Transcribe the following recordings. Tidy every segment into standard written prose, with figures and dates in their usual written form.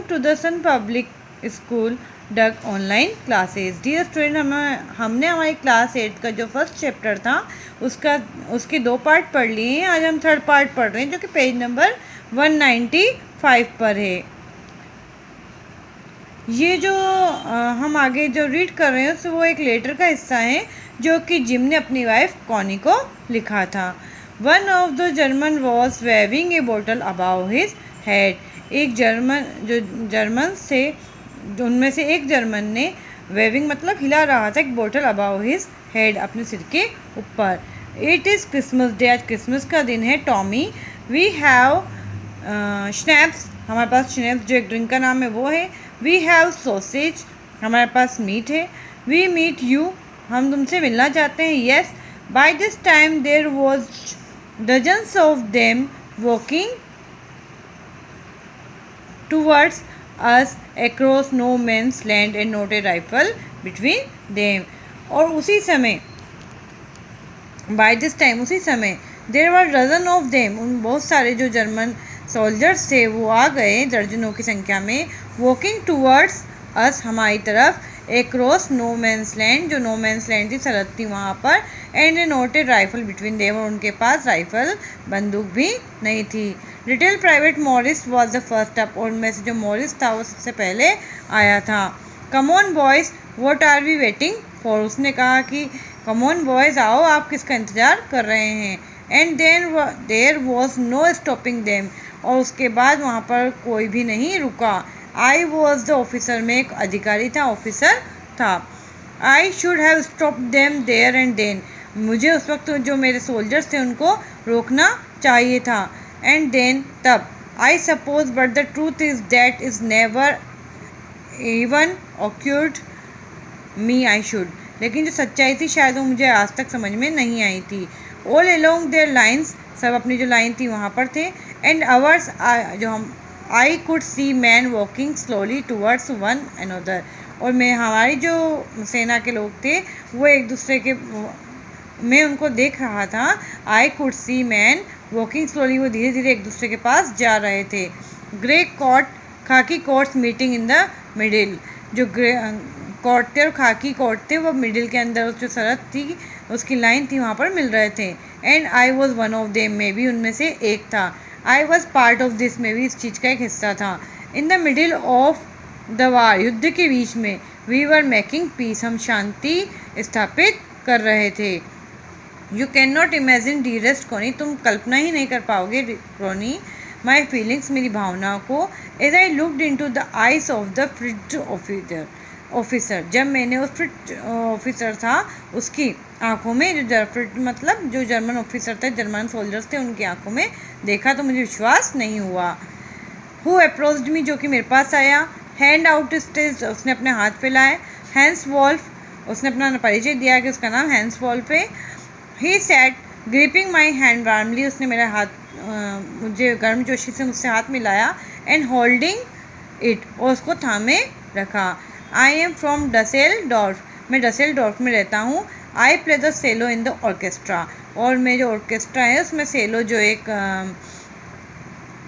to the Sun Public School डक online classes. Dear student, हमने हमारी क्लास 8 का जो फर्स्ट चैप्टर था उसके 2 पार्ट पढ़ लिए हैं। आज हम 3rd पार्ट पढ़ रहे हैं जो कि पेज नंबर 195 पर है। ये जो हम आगे जो रीड कर रहे हैं वो एक लेटर का हिस्सा है जो कि जिम ने अपनी वाइफ कॉनी को लिखा था। One of the German was waving a bottle above his head. एक जर्मन से उनमें से एक जर्मन ने वेविंग मतलब हिला रहा था एक बोतल अबाव हिज हेड, अपने सिर के ऊपर। इट इज़ क्रिसमस डे, आज क्रिसमस का दिन है। टॉमी, वी हैव स्नैप्स, हमारे पास स्नैप्स जो एक ड्रिंक का नाम है वो है। वी हैव सॉसेज, हमारे पास मीट है। वी मीट यू, हम तुमसे मिलना चाहते हैं। Yes, by this time there was dozens of them walking towards us across no man's land and not a rifle between them। और उसी समय by this time उसी समय there were dozen of them, उन बहुत सारे जो जर्मन सोल्जर्स थे वो आ गए दर्जनों की संख्या में। walking towards us, हमारी तरफ। across no man's land, जो no man's land थी सरहद थी वहाँ पर। and not a rifle between them, और उनके पास राइफल बंदूक भी नहीं थी। Little private Morris was the first up, और उनमें से जो मॉरिस था वो सबसे पहले आया था। Come on boys what are we waiting for, उसने कहा कि कम ऑन बॉयज़ आओ, आप किसका इंतज़ार कर रहे हैं। And then there was no stopping them, और उसके बाद वहाँ पर कोई भी नहीं रुका। आई वॉज द ऑफिसर, में एक अधिकारी था, ऑफिसर था। I should have stop them there and then, मुझे उस वक्त जो मेरे सोल्जर्स थे उनको रोकना चाहिए था। एंड देन, तब। I suppose but the truth is that is never even occurred me I should, लेकिन जो सच्चाई थी शायद वो मुझे आज तक समझ में नहीं आई थी। ऑल अलोंग देयर लाइन्स, सब अपनी जो लाइन थी वहाँ पर थे। एंड आवर्स, जो हम I could see man walking slowly towards one another, और मैं हमारी जो सेना के लोग थे वो एक दूसरे के, मैं उनको देख रहा था। I could see man walking slowly, वो धीरे धीरे एक दूसरे के पास जा रहे थे। ग्रे कॉट, खाकी quotes meeting in the middle, जो ग्रे कोट थे और खाकी कोट थे वो मिडिल के अंदर जो सरहद थी उसकी लाइन थी वहाँ पर मिल रहे थे। And I was one of them, में भी उनमें से एक था। I was part of this, में भी इस चीज़ का एक हिस्सा था। In the middle of the war, युद्ध के बीच में। वी वर मेकिंग पीस, हम शांति स्थापित कर रहे थे। You can not imagine dearest Connie, तुम कल्पना ही नहीं कर पाओगे कॉनी, माई फीलिंग्स, मेरी भावनाओं को। As I looked into the eyes of the Fritz officer, जब मैंने उस फ्रिज ऑफिसर था उसकी आंखों में, जो फ्रिज मतलब जो जर्मन ऑफिसर थे, जर्मन सोल्जर्स थे, उनकी आंखों में देखा तो मुझे विश्वास नहीं हुआ। हु अप्रोच्ड मी, जो कि मेरे पास आया। हैंड आउट स्टेज, उसने अपने हाथ फैलाए। हैंस वॉल्फ, उसने अपना परिचय दिया कि उसका नाम हैंस वॉल्फ है। He sat gripping my hand warmly, उसने मेरा हाथ मुझे गर्मजोशी से मुझसे हाथ मिलाया। एंड होल्डिंग इट, और उसको थामे रखा। आई एम फ्रॉम डसेलडॉर्फ, मैं डसेलडॉर्फ में रहता हूँ। I play the cello in the orchestra, और मैं जो ऑर्केस्ट्रा है उसमें सेलो जो एक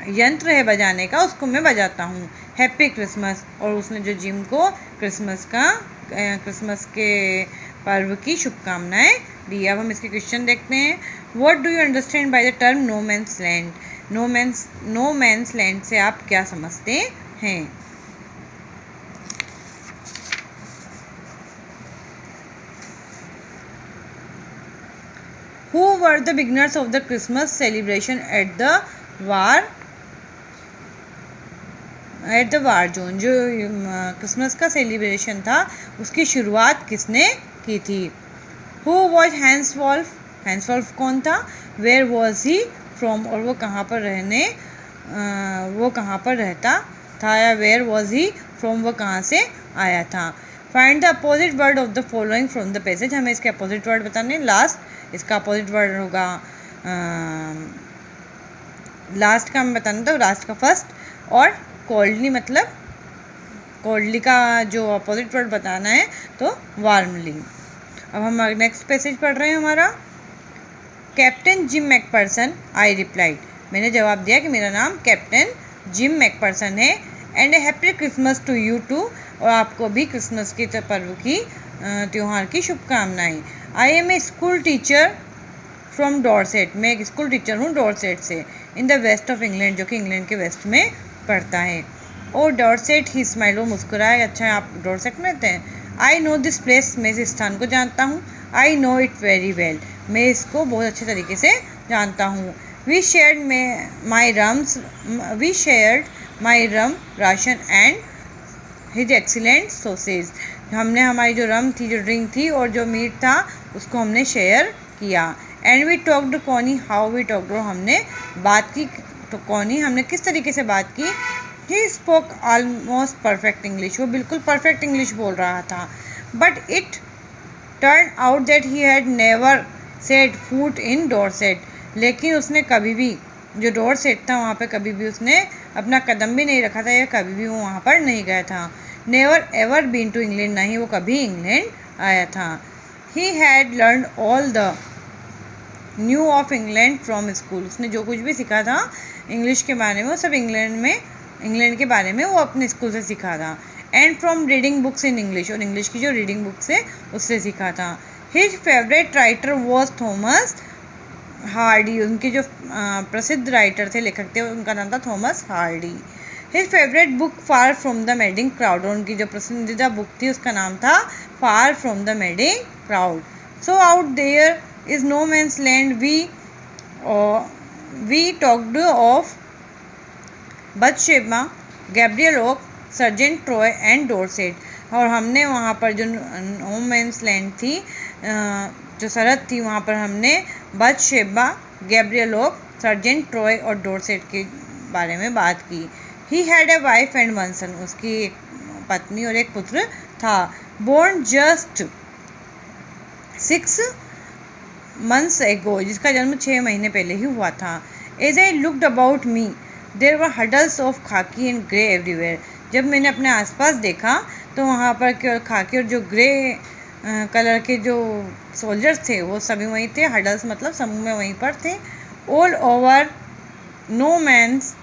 यंत्र है बजाने का उसको मैं बजाता हूँ। हैप्पी क्रिसमस, और उसने जो जिम को क्रिसमस के पर्व की शुभकामनाएं दी। अब हम इसके क्वेश्चन देखते हैं। What do you understand by the term no man's land, no man's land से आप क्या समझते हैं। Who were the beginners of the Christmas celebration at the war zone, जो क्रिसमस का सेलिब्रेशन था उसकी शुरुआत किसने की थी। Who was Hans Wolf, Hans Wolf कौन था। Where was he from, और वो कहाँ पर रहता था, या where was he from, वो कहाँ से आया था। Find the opposite word of the following from the passage, हमें इसके अपोजिट वर्ड बताने। लास्ट, इसका अपोजिट वर्ड होगा लास्ट का हमें बताना था, लास्ट का फर्स्ट। और कोल्डली मतलब कोल्डली का जो अपोजिट वर्ड बताना है तो वार्मली। अब हम नेक्स्ट पैसेज पढ़ रहे हैं हमारा। Captain Jim McPherson, I replied, मैंने जवाब दिया कि मेरा नाम कैप्टन जिम मैकपर्सन है। And a happy Christmas to you too, और आपको भी क्रिसमस के पर्व की त्यौहार की शुभकामनाएं। I am a school teacher from Dorset, मैं एक स्कूल टीचर हूँ डॉर्सेट से, in the west of England, जो कि इंग्लैंड के वेस्ट में पड़ता है। ओ डॉर्सेट, ही स्माइल, वो मुस्कुराए, अच्छा आप डॉर्सेट में रहते हैं। आई नो दिस प्लेस, मैं इस स्थान को जानता हूँ। I know it very well, मैं इसको बहुत अच्छे तरीके से जानता हूँ। We shared my rum ration and his excellent sausage, हमने हमारी जो रम थी, जो ड्रिंक थी और जो मीट था उसको हमने शेयर किया। And we talked Connie, how we talked, हमने बात की तो कॉनी, हमने किस तरीके से बात की। He spoke almost perfect English, वो बिल्कुल परफेक्ट इंग्लिश बोल रहा था। But it turn out that he had never set foot in Dorset, लेकिन उसने कभी भी, जो डॉर्सेट था वहाँ पे कभी भी उसने अपना कदम भी नहीं रखा था, या कभी भी वो वहाँ पर नहीं गया था। Never ever been to England, ना ही वो कभी इंग्लैंड आया था। He had learn all the knew of England from school, उसने जो कुछ भी सीखा था इंग्लिश के बारे में वो सब इंग्लैंड के बारे में वो अपने स्कूल से सीखा था। And from reading books in English, और इंग्लिश की जो रीडिंग बुक्स है उससे सीखा था। His favourite writer was Thomas Hardy, उनके जो प्रसिद्ध राइटर थे, लेखक थे, उनका नाम था Thomas Hardy. His favourite book far from the madding crowd, और उनकी जो पसंदीदा बुक थी उसका नाम था far from the madding crowd. So out there is no man's land, we talked of Bathsheba, Gabriel Oak, Sergeant Troy and Dorset, और हमने वहाँ पर जो नो मैंस लैंड थी, जो सरहद थी, वहाँ पर हमने Bathsheba, Gabriel Oak, Sergeant Troy और डॉर्सेट के बारे में बात की। He had a wife and one son, उसकी एक पत्नी और एक पुत्र था। बोर्न जस्ट 6 months एगो, जिसका जन्म 6 महीने पहले ही हुआ था। As I looked about me there were huddles of khaki and grey everywhere, जब मैंने अपने आसपास देखा तो वहाँ पर खाकी और जो ग्रे कलर के जो सोल्जर्स थे वो सभी वहीं थे, हडल्स मतलब समूह में वहीं पर थे। All over no man's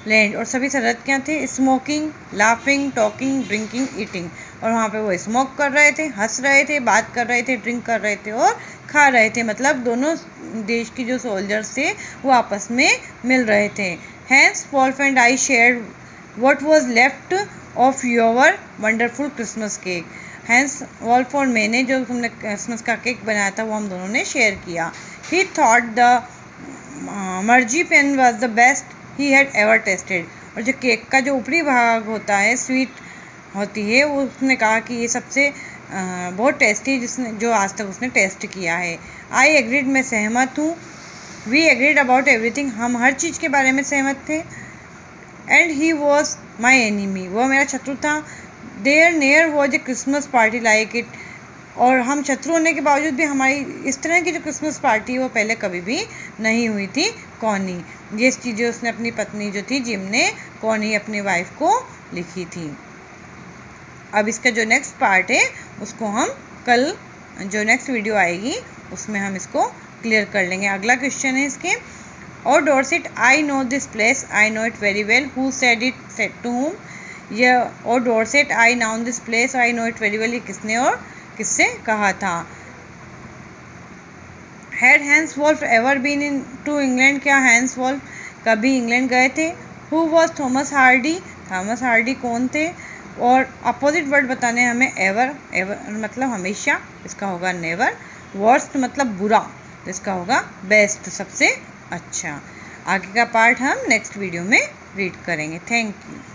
land, और सभी सरहद क्या थे, smoking, laughing, talking, drinking, eating, और वहाँ पे वो स्मोक कर रहे थे, हंस रहे थे, बात कर रहे थे, ड्रिंक कर रहे थे और खा रहे थे, मतलब दोनों देश की जो सोल्जर्स थे वो आपस में मिल रहे थे। Hans Wolf and I share what was left of your wonderful Christmas cake, Hans Wolf और मैंने जो हमने क्रिसमस का केक बनाया था वो हम दोनों ने शेयर किया। He thought the marzipan was the best he had ever tasted, और जो केक का जो ऊपरी भाग होता है, स्वीट होती है, वो उसने कहा कि ये सबसे बहुत टेस्टी जिसने जो आज तक उसने टेस्ट किया है। आई एग्रीड, मैं सहमत हूँ। वी एग्रीड अबाउट एवरीथिंग, हम हर चीज़ के बारे में सहमत थे। And he was my enemy, वो मेरा शत्रु था। There never was a Christmas party like it, और हम शत्रु होने के बावजूद भी हमारी इस तरह की जो क्रिसमस पार्टी वो पहले कभी भी नहीं हुई थी। कॉनी, ये चीज़ें उसने अपनी पत्नी जो थी जिम ने, कॉनी अपनी वाइफ को लिखी थी। अब इसका जो नेक्स्ट पार्ट है उसको हम कल, जो नेक्स्ट वीडियो आएगी उसमें हम इसको क्लियर कर लेंगे। अगला क्वेश्चन है इसके, और Dorset, I know this place, I know it very well, who said it, said to whom, ये और Dorset, I know this place, I know it very well, ये किसने और किससे कहा था। Had Hans Wolf ever been in to England, क्या Hans Wolf कभी इंग्लैंड गए थे। Who was Thomas Hardy, Thomas Hardy कौन थे। और अपोजिट वर्ड बताने हमें, एवर, एवर मतलब हमेशा, इसका होगा नेवर। वर्स्ट मतलब बुरा, इसका होगा बेस्ट, सबसे अच्छा। आगे का पार्ट हम नेक्स्ट वीडियो में रीड करेंगे। Thank you.